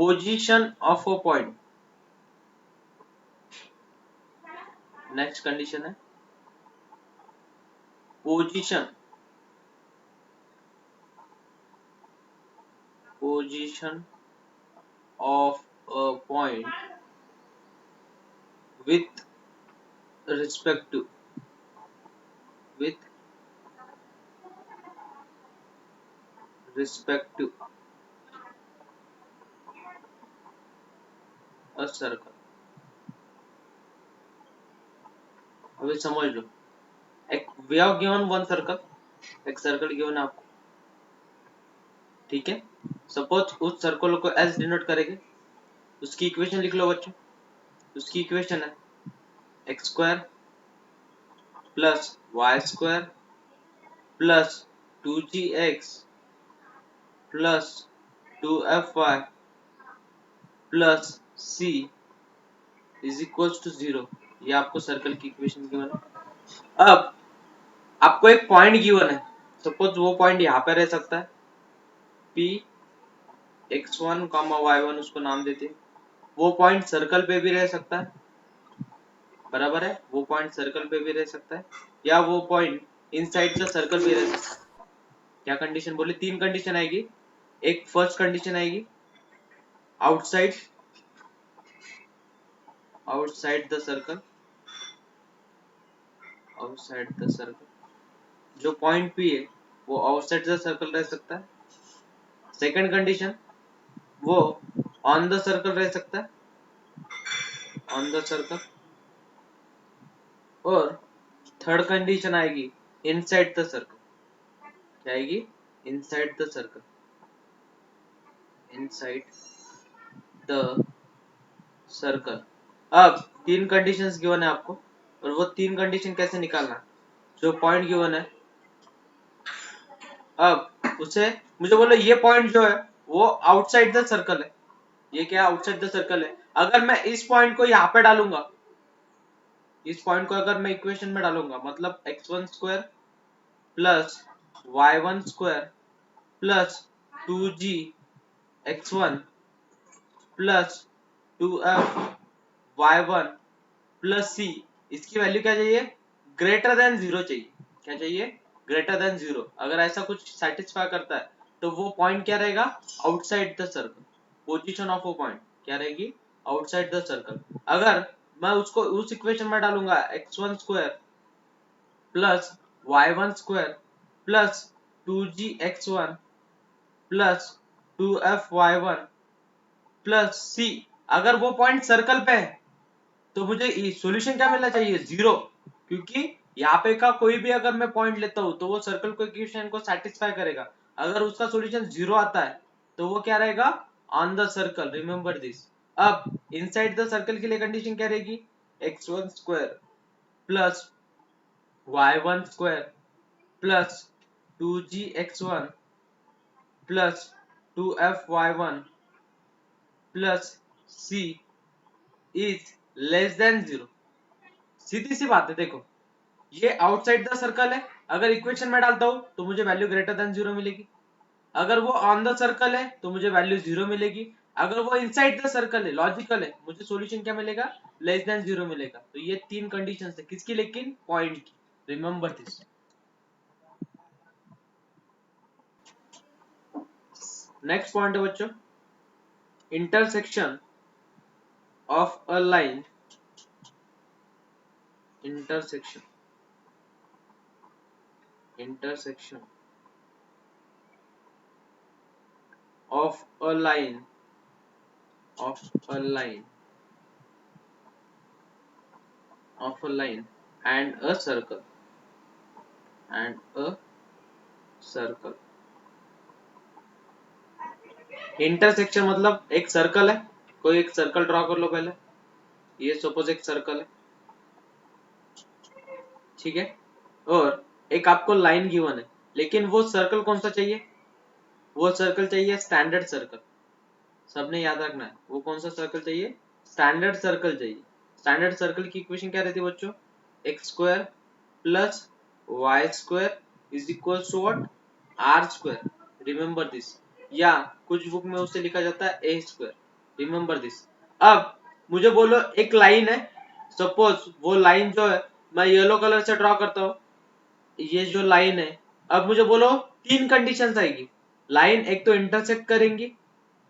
Position of a point, next condition है position of a point with respect to with respect to a circle। अभी समझ लो, एक we have given one circle, एक circle given है आपको, ठीक है। सपोज उस सर्कल को एस डिनोट करेंगे, उसकी इक्वेशन लिख लो बच्चों। उसकी इक्वेशन है x square plus y square plus 2gx plus 2fy plus c is equals to 0। ये आपको सर्कल की इक्वेशन गिवन है। अब आपको एक पॉइंट गिवन है, सपोज वो पॉइंट यहाँ पे रह सकता है P x1, y1 उसको नाम देते हैं। वो पॉइंट सर्कल पे भी रह सकता है, बराबर है, वो पॉइंट सर्कल पे भी रह सकता है, या वो पॉइंट इनसाइड द सर्कल भी रह सकता है। क्या कंडीशन बोले? तीन कंडीशन आएगी। एक फर्स्ट कंडीशन आएगी outside the circle, outside the circle, जो पॉइंट P है वो आउटसाइड द सर्कल रह सकता है। सेकंड कंडीशन, वो ऑन द सर्कल रह सकता है, ऑन द सर्कल। और थर्ड कंडीशन आएगी इनसाइड द सर्कल। क्या आएगी? Inside the circle, inside the circle. अब तीन कंडीशंस गिवन है आपको, और वो तीन कंडीशन कैसे निकालना, जो पॉइंट गिवन है, अब उसे मुझे बोलो ये पॉइंट जो है वो आउटसाइड द सर्कल है। ये क्या आउटसाइड द सर्कल है? अगर मैं इस पॉइंट को यहाँ पे डालूंगा, इस पॉइंट को अगर मैं इक्वेशन में डालूंगा, मतलब x1 square plus y1 square plus 2g x1 plus 2f y1 plus c, इसकी वैल्यू क्या चाहिए? ग्रेटर देन 0 चाहिए। क्या चाहिए? Greater than 0। अगर ऐसा कुछ सेटिस्फाई करता है तो वो पॉइंट क्या रहेगा? Outside the circle. Position of वो पॉइंट क्या रहेगी? Outside the circle. अगर मैं उसको उस इक्वेशन में डालूंगा x1 square plus y1 square plus 2gx1 plus 2fy1 plus c, अगर वो पॉइंट सर्कल पे है तो मुझे सॉल्यूशन क्या मिलना चाहिए? 0। क्योंकि यहाँ पे का कोई भी अगर मैं पॉइंट लेता हूँ तो वो सर्कल को इक्वेशन को सेटिस्फाई करेगा। अगर उसका सॉल्यूशन 0 आता है तो वो क्या रहेगा? On the circle, remember this. अब इनसाइड द सर्कल के लिए कंडीशन क्या रहेगी? x1 square plus y1 square plus 2gx1 plus 2fy1 plus c is less then 0। सीधी सी बात है, देखो ये आउटसाइड द सर्कल है, अगर इक्वेशन में डालता हूं तो मुझे वैल्यू ग्रेटर देन 0 मिलेगी। अगर वो ऑन द सर्कल है तो मुझे वैल्यू 0 मिलेगी। अगर वो इनसाइड द सर्कल है, लॉजिकल है, मुझे सॉल्यूशन क्या मिलेगा? लेस देन 0 मिलेगा। तो ये तीन कंडीशंस है किसकी? लेकिन पॉइंट की, रिमेंबर दिस। नेक्स्ट पॉइंट है बच्चों, intersection of a line, intersection of a line of a line and a circle intersection मतलब एक सर्कल है, कोई एक सर्कल ड्रॉ कर लो पहले। ये सपोज एक सर्कल है, ठीक है, और एक आपको लाइन गिवन है, लेकिन वो सर्कल कौन सा चाहिए? वो सर्कल चाहिए स्टैंडर्ड सर्कल। सबने याद रखना है, वो कौन सा सर्कल चाहिए? स्टैंडर्ड सर्कल चाहिए। स्टैंडर्ड सर्कल की इक्वेशन क्या रहती है बच्चों? X square plus y square is equal to what? R square, remember this. या कुछ बुक में उसे लिखा जाता है ए स्क्वायर। Remember this. अब मुझे बोलो एक लाइन है, सपोज वो लाइन जो है मैं येलो कलर से ड्रॉ करता हूँ, ये जो लाइन है, अब मुझे बोलो तीन कंडीशंस आएगी। लाइन एक तो इंटरसेक्ट करेंगी,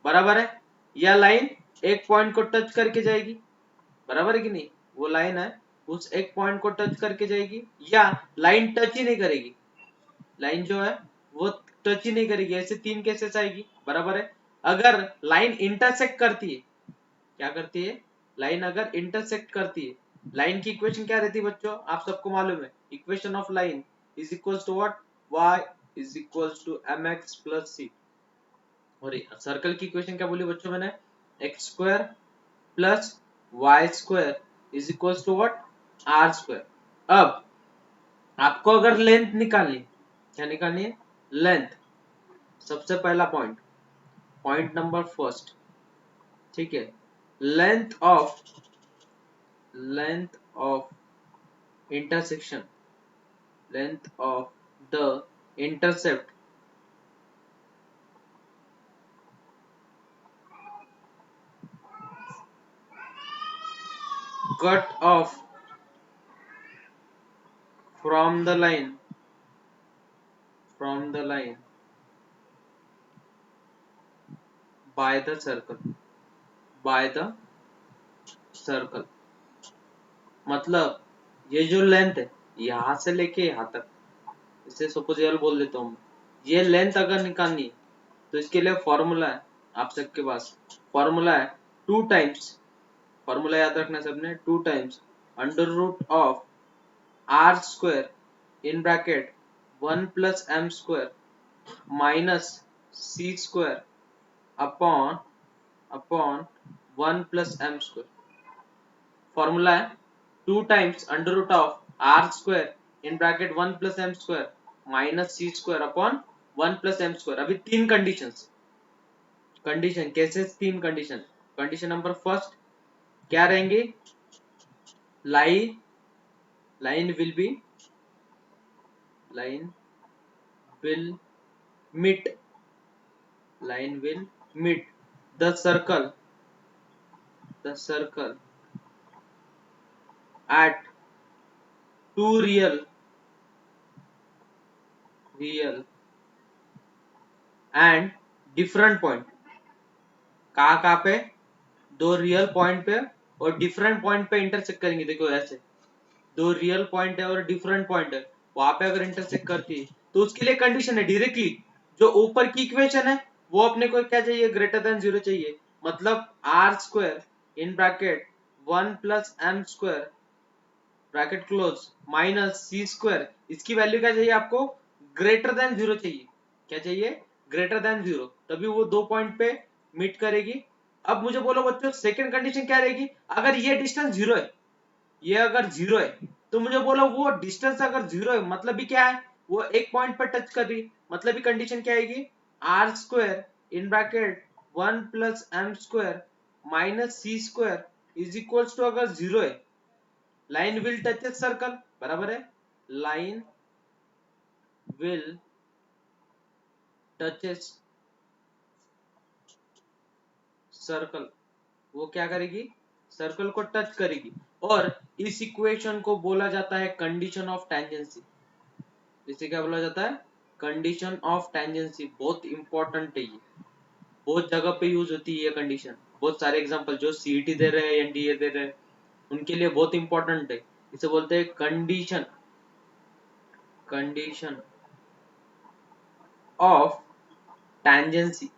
बराबर है, या लाइन एक पॉइंट को टच करके जाएगी, बराबर है कि नहीं, वो लाइन है उस एक पॉइंट को टच करके जाएगी, या लाइन टच ही नहीं करेगी, लाइन जो है वो टच ही नहीं करेगी। ऐसे तीन केसेस आएगी, बराबर है। अगर लाइन इंटरसेक्ट करती है, क्या करती है, लाइन अगर इंटरसेक्ट करती है, लाइन की इक्वेशन क्या रहती है बच्चों, आप सबको मालूम है, equation of line is equals to what, y is equals to mx plus c। और सर्कल की इक्वेशन क्या बोली बच्चों मैंने, x square plus y square is equals to what, r square. अब आपको अगर लेंथ निकालनी, क्या निकालनी है, लेंथ, सबसे पहला पॉइंट, पॉइंट नंबर फर्स्ट, ठीक है, length of, length of intersection, length of the intercept cut off from the line, from the line by the circle, by the circle। मतलब ये जो लेंथ है यहां से लेके यहां तक, इसे सपोज यल बोल देता हूँ, ये लेंथ अगर निकालनी है तो इसके लिए फॉर्मूला है आप सबके पास, फॉर्मूला है टू टाइम्स, फॉर्मूला याद रखना सबने, two times under root of r square in bracket 1 plus m square minus c square upon upon 1 plus m square. Formula है two times under root of r square in bracket 1 plus m square minus c square upon 1 plus m square. अभी तीन conditions, condition कैसे, तीन condition, condition number first क्या रहेंगे, line, line will be, line will meet, line will meet the circle, the circle at two real, real and different point। कहाँ पे, दो real point पे और डिफरेंट पॉइंट पे इंटरसेक्ट करेंगे। देखो ऐसे दो रियल पॉइंट है और डिफरेंट पॉइंट है, वहां पे अगर इंटरसेक्ट करती है तो उसके लिए कंडीशन है डायरेक्टली, जो ऊपर की इक्वेशन है वो अपने को क्या चाहिए, ग्रेटर देन जीरो चाहिए। मतलब r square in bracket 1 plus m square bracket close minus c square, इसकी वैल्यू क्या चाहिए आपको, ग्रेटर देन जीरो चाहिए। क्या चाहिए, ग्रेटर देन जीरो, तभी वो दो पॉइंट पे मीट करेगी। अब मुझे बोलो बच्चों सेकंड कंडीशन क्या रहेगी, अगर ये डिस्टेंस जीरो है, ये अगर जीरो है तो मुझे बोलो वो डिस्टेंस अगर जीरो है मतलब भी क्या है, वो एक पॉइंट पर टच कर रही, मतलब भी कंडीशन क्या आएगी, r square in bracket 1 plus m square minus c square is equals to, अगर जीरो है लाइन विल टच सर्कल, बराबर है, लाइन विल टचेस सर्कल, वो क्या करेगी, सर्कल को टच करेगी। और इस इक्वेशन को बोला जाता है कंडीशन ऑफ टेंजेंसी। इसे क्या बोला जाता है, कंडीशन ऑफ टेंजेंसी। बहुत इंपॉर्टेंट है ये, बहुत जगह पे यूज होती है ये कंडीशन। बहुत सारे एग्जांपल जो सीईटी दे रहे हैं, एनडीए दे रहे हैं, उनके लिए बहुत इंपॉर्टेंट है। इसे बोलते हैं कंडीशन, कंडीशन ऑफ टेंजेंसी।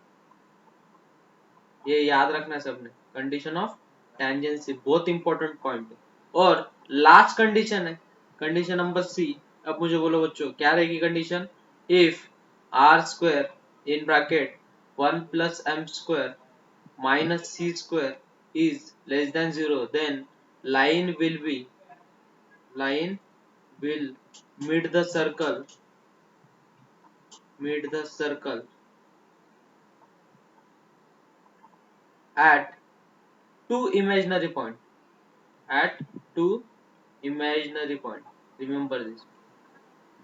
ये याद रखना है सबने, कंडीशन ऑफ टेंजेंसी बहुत इंपॉर्टेंट पॉइंट है। और लास्ट कंडीशन है कंडीशन नंबर सी। अब मुझे बोलो बच्चों क्या रहेगी condition, if r square in bracket 1 plus m square minus c square is less than zero, then line will be, line will meet the circle, meet the circle at two imaginary point, at two imaginary point। remember this,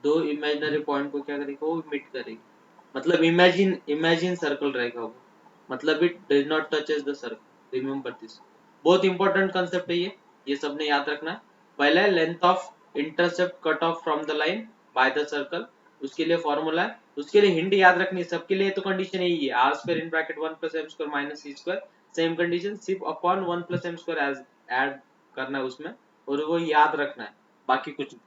दो imaginary point को क्या करेगी, वो meet करेगी। मतलब imagine, imagine circle रहेगा वो, मतलब it does not touches the circle. Remember this, बहुत इंपॉर्टेंट कंसेप्ट है ये सबने याद रखना है। पहले length of intercept cut off from the line by the circle, उसके लिए फॉर्मूला है, उसके लिए हिंट याद रखनी है, सबके लिए तो कंडीशन यही है, r square in bracket 1 plus m square minus c square, same condition सिर्फ upon 1 plus m square as add करना है उसमें, और वो याद रखना है, बाकी कुछ नहीं।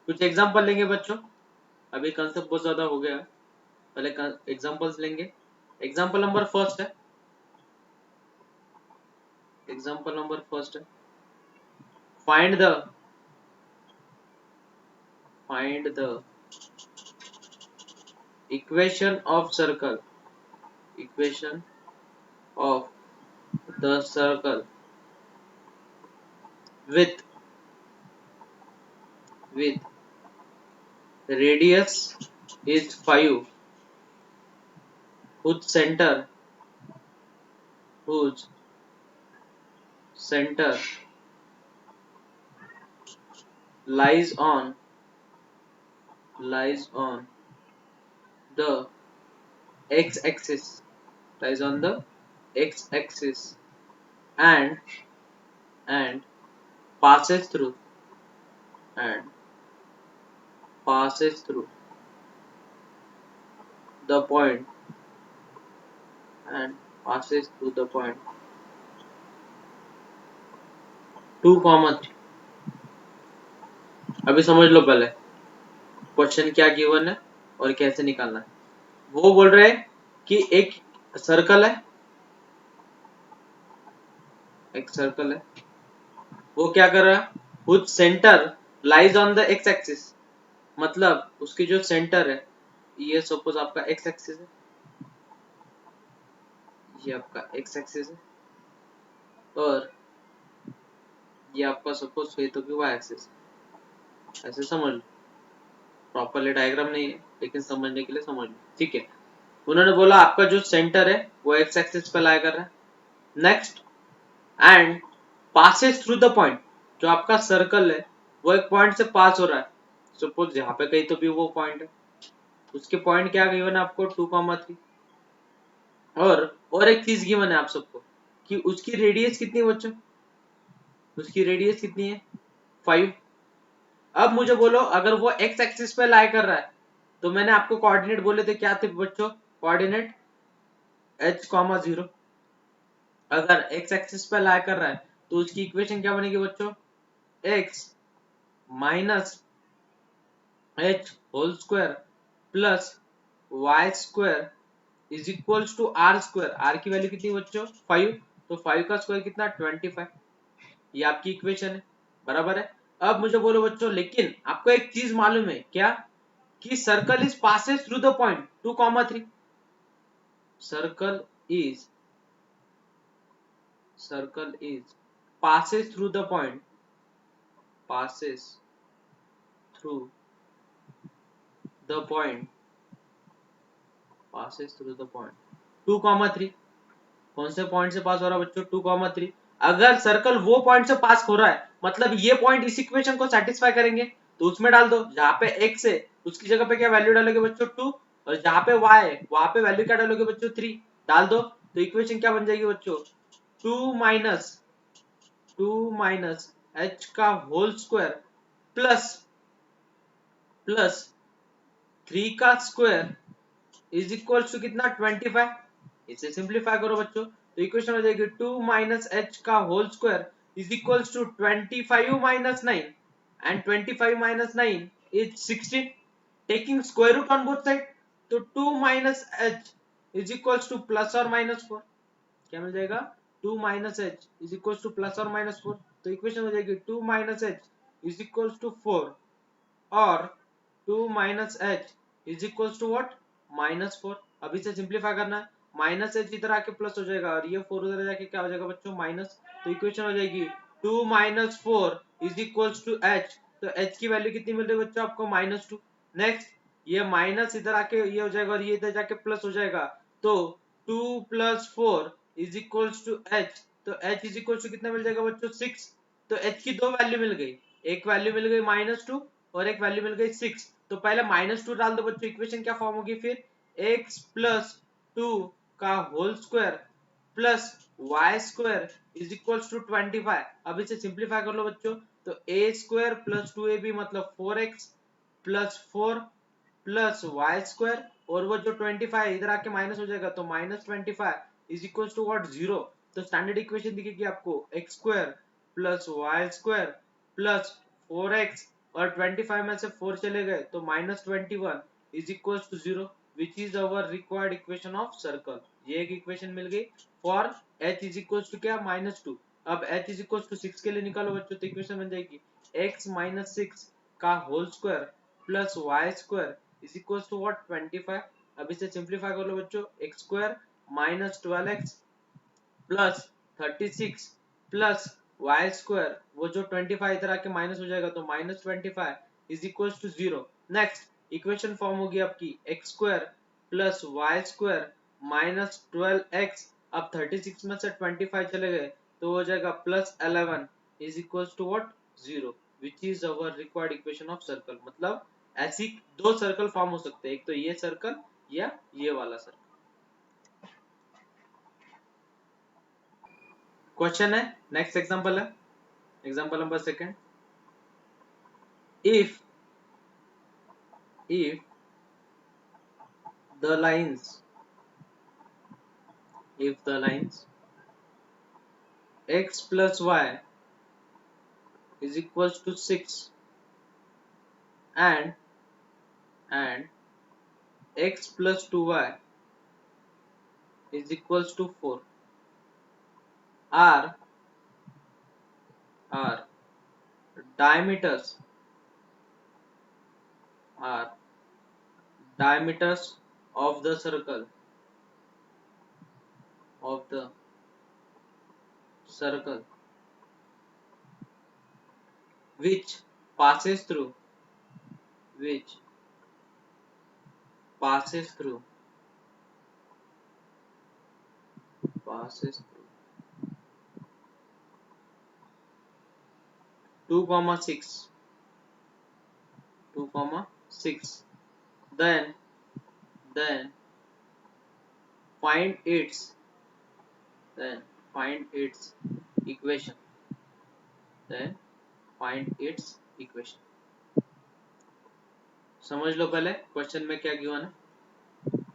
कुछ एग्जांपल लेंगे बच्चों, अभी कंसेप्ट बहुत ज्यादा हो गया, पहले एग्जांपल्स लेंगे। एग्जांपल नंबर फर्स्ट है, एग्जांपल नंबर फर्स्ट है, find the find the equation of circle, equation of the circle with with radius is 5, whose center whose center lies on the x-axis, lies on the x-axis, and and passes through and passes through the point and passes through the point 2, 3। अभी समझ लो पहले question क्या given है और कैसे निकालना है। वो बोल रहे हैं कि एक सर्कल है, एक सर्कल है, वो क्या कर रहा है, whose centre lies on the x axis, मतलब उसकी जो सेंटर है, ये सपोज आपका एक्स एक्सिस है, ये आपका एक्स एक्सिस है, और ये आपका सपोज है तो कि वाई एक्सिस, ऐसे समझ लो, प्रॉपरली डायग्राम नहीं है लेकिन समझने के लिए समझ लो, ठीक है। उन्होंने बोला आपका जो सेंटर है वो एक्स एक्सिस पे लाई कर रहा है, next and passes through the point, जो आपका सर्कल है वो एक पॉइंट से पास हो रहा है, सपोज यहाँ पे कहीं तो भी वो पॉइंट है, उसके पॉइंट क्या गिवन है आपको 2, 3, और एक चीज गिवन है आप सबको कि उसकी रेडियस कितनी बच्चों, उसकी रेडियस कितनी है 5। अब मुझे बोलो अगर वो एक्स एक्सिस पे लाई कर रहा है, तो मैंने आपको कोऑर्डिनेट बोले थे क्या थे बच्चों, कोऑर्डिनेट h, 0। अगर एक्स एक्सिस पे लाई कर रहा है तो उसकी इक्वेशन क्या बनेगी बच्चों, x minus h whole square plus y square is equals to r square, r की वैल्यू कितनी बच्चों 5, तो 5 का स्क्वायर कितना 25, ये आपकी इक्वेशन है, बराबर है। अब मुझे बोलो बच्चों लेकिन आपको एक चीज मालूम है क्या, कि circle is passes through the point 2, 3, circle is passes through the point, passes through the point, passes through the point 2, 3। कौन से पॉइंट से पास हो रहा है बच्चों 2, 3। अगर सर्कल वो पॉइंट से पास हो रहा है मतलब ये पॉइंट इस इक्वेशन को सेटिस्फाई करेंगे, तो उसमें डाल दो, जहां पे x है उसकी जगह पे क्या वैल्यू डालोगे बच्चों 2, और जहां पे y है वहां पे वैल्यू क्या डालोगे बच्चों 3, डाल दो, तो इक्वेशन क्या बन जाएगी बच्चों 2 माइनस h का होल स्क्वायर प्लस 3 का स्क्वायर इज इक्वल टू कितना 25। इसे सिंप्लीफाई करो बच्चों, तो इक्वेशन हो जाएगी 2 माइनस एच का whole square is equal to 25 minus 9, and 25 minus 9 is 16, taking square root on both side, तो 2 minus h is equal to plus और माइनस 4, क्या मिल जाएगा 2 minus h is equal to plus और minus 4, तो equation हो जाएगी 2 minus h is equal to 4, और 2 minus h is equal to what -4। अब इसे सिंप्लीफाई करना है, माइनस एच इधर आके प्लस हो जाएगा और ये 4 उधर जाके क्या हो जाएगा बच्चों माइनस, तो इक्वेशन हो जाएगी 2 minus 4 is equal to h, तो एच की वैल्यू कितनी मिल रही है बच्चों आपको -2। नेक्स्ट ये माइनस इधर आके ये हो जाएगा और ये इधर जाके प्लस हो जाएगा, तो 2 plus 4 is equal to h, तो एच इज इक्वल टू कितना मिल जाएगा बच्चों 6, तो एच की दो वैल्यू मिल गई, एक वैल्यू मिल गई -2 और एक वैल्यू मिल गई 6, तो पहले -2 डाल दो बच्चों, इक्वेशन क्या फॉर्म होगी फिर x प्लस 2 का whole square plus y square is equal to 25। अब इसे सिंप्लीफाई कर लो बच्चों, तो ए स्क्वायर प्लस 2ab मतलब 4x plus 4 plus y square, और वो जो 25 इधर आके माइनस हो जाएगा तो minus 25 is equal to what 0। तो स्टैंडर्ड इक्वेशन दिखेगी आपको x square plus y square plus 4x, और 25 में से 4 चले गए तो minus 21 is equal to 0, which is our required equation of circle. ये एक इक्वेशन मिल गई for h is equal to क्या -2। अब h इज इक्वल टू 6 के लिए निकालो बच्चों, तो इक्वेशन बन जाएगी x माइनस 6 का whole square plus y square is equal to what 25। अब इसे सिंप्लीफाई कर लो बच्चों, x square minus 12x plus 36 plus y square, वो जो 25 इधर आके माइनस हो जाएगा तो minus 25 is equal to 0। Next equation form होगी आपकी x square plus y square minus 12x। अब 36 में से 25 चले गए तो हो जाएगा plus 11 is equal to what 0, which is our required equation of circle. मतलब ऐसी दो सर्कल फॉर्म हो सकते हैं, एक तो ये सर्कल या ये वाला सर्कल। क्वेश्चन है, नेक्स्ट एग्जांपल है, example number second. if the lines if the lines x plus y is equals to 6 and x plus 2y is equals to 4 are are diameters are diameters of the circle which passes through which passes through 2,6 2,6, then find its find its equation then find its equation। समझ लो पहले question में क्या given है।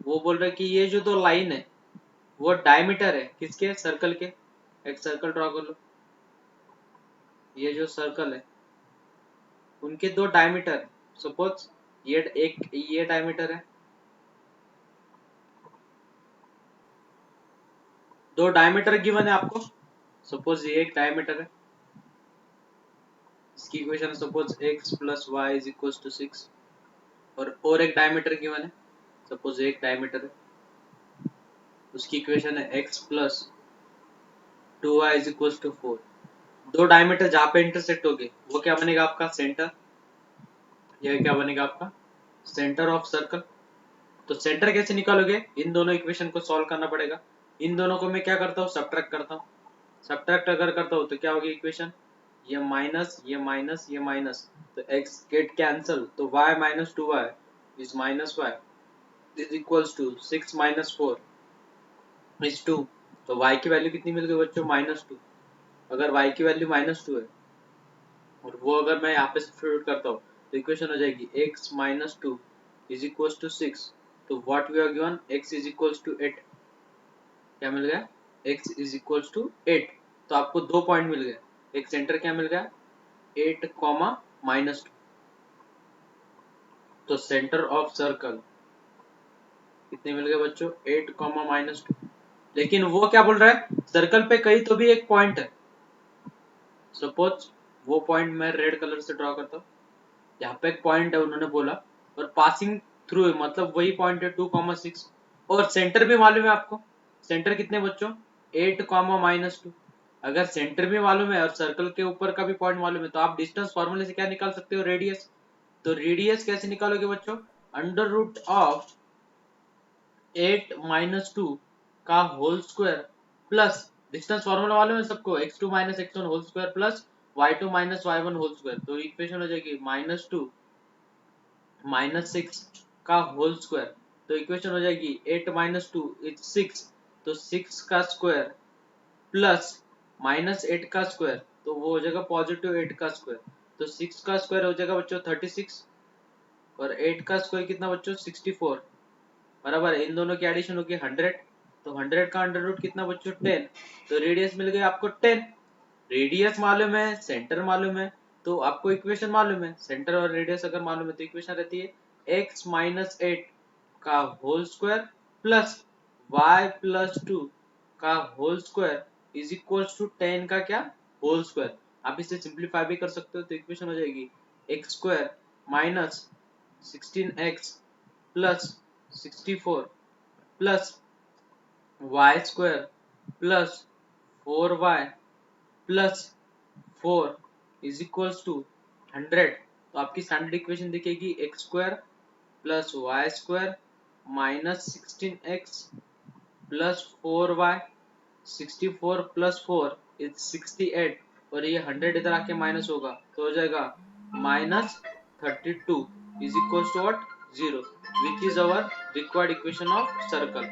वो बोल रहा है कि ये जो दो लाइन है वो डायमीटर है किसके, सर्कल के। एक सर्कल ड्रॉ कर लो, ये जो सर्कल है उनके दो डायमीटर है। सपोज ये डायमीटर है, दो डायमीटर गिवन है आपको। सपोज ये एक डायमीटर है, इसकी इक्वेशन है suppose x plus y is equal to 6, और एक डायमीटर गिवन है, सपोज एक डायमीटर है, उसकी इक्वेशन है x plus 2y is equal to 4। दो डायमीटर जहां पे इंटरसेक्ट होंगे वो क्या बनेगा आपका सेंटर, यह क्या बनेगा आपका सेंटर ऑफ सर्कल। तो सेंटर कैसे निकालोगे, इन दोनों इक्वेशन को सॉल्व करना पड़ेगा। इन दोनों को मैं क्या करता हूँ सब्ट्रैक्ट करता हूँ, सब्ट्रैक्ट अगर करता हूँ तो क्या होगी इक्वेशन, ये माइनस ये माइनस ये माइनस, तो x गेट कैंसल, तो y minus 2y is minus y is equals to 6 minus 4 is 2। तो y की वैल्यू कितनी मिल गई बच्चों -2। अगर y की वैल्यू -2 है और वो अगर मैं यहाँ पे सब्स्टिट्यूट करता हूँ तो इक्वेशन हो जाएगी x minus 2 is equals to 6। तो what we are given x is equals to 8। क्या मिल गया, x इज इक्वल्स टू 8। तो आपको दो पॉइंट मिल गए, एक सेंटर क्या मिल गया 8 कॉमा -2। तो सेंटर ऑफ सर्कल कितने मिल गए बच्चों 8 कॉमा -2। लेकिन वो क्या बोल रहा है सर्कल पे कहीं तो भी एक पॉइंट है। सपोज वो पॉइंट मैं रेड कलर से ड्रॉ करता हूँ, यहाँ पे एक पॉइंट है उन्होंने बोला, और पासिंग थ्रू मतलब वही पॉइंट है 2,6, और सेंटर भी मालूम है आपको। सेंटर कितने बच्चों 8 कॉमा -2। अगर सेंटर भी मालूम है और सर्कल के ऊपर का भी पॉइंट मालूम है तो आप डिस्टेंस फॉर्मूले से क्या निकाल सकते हो, रेडियस। तो रेडियस कैसे निकालोगे बच्चों, अंडर रूट ऑफ 8 -2 का whole square plus distance formula मालूम है सबको, x2 minus x1 whole square plus y2 minus y1 whole square. तो इक्वेशन हो जाएगी -2 -6 का होल स्क्वायर तो इक्वेशन हो जाएगी 8 माइनस 2 इज 6, तो 6 का स्क्वायर प्लस माइनस 8 का स्क्वायर, तो वो हो जाएगा पॉजिटिव 8 का स्क्वायर। तो 6 का स्क्वायर हो जाएगा बच्चों 36 और 8 का स्क्वायर कितना बच्चों 64, बराबर इन दोनों की एडिशन होगी 100। तो 100 का अंडर रूट कितना बच्चों 10, तो रेडियस मिल गया आपको 10। रेडियस मालूम है, सेंटर मालूम है, तो आपको इक्वेशन मालूम है। सेंटर और रेडियस अगर मालूम है तो इक्वेशन रहती है x माइनस 8 का whole square plus y plus 2 का whole square is equals to 10 का क्या होल स्क्वायर। आप इसे सिंप्लीफाई भी कर सकते हो, तो इक्वेशन हो जाएगी x square minus 16x plus 64 plus y square plus 4y plus 4 is equals to 100। तो आपकी स्टैंडर्ड इक्वेशन दिखेगी x square plus y square minus 16x plus 4y, 64 plus 4 is 68 और ये 100 इधर आके माइनस होगा तो हो जाएगा minus 32 is equals to what 0, which is our required equation of circle.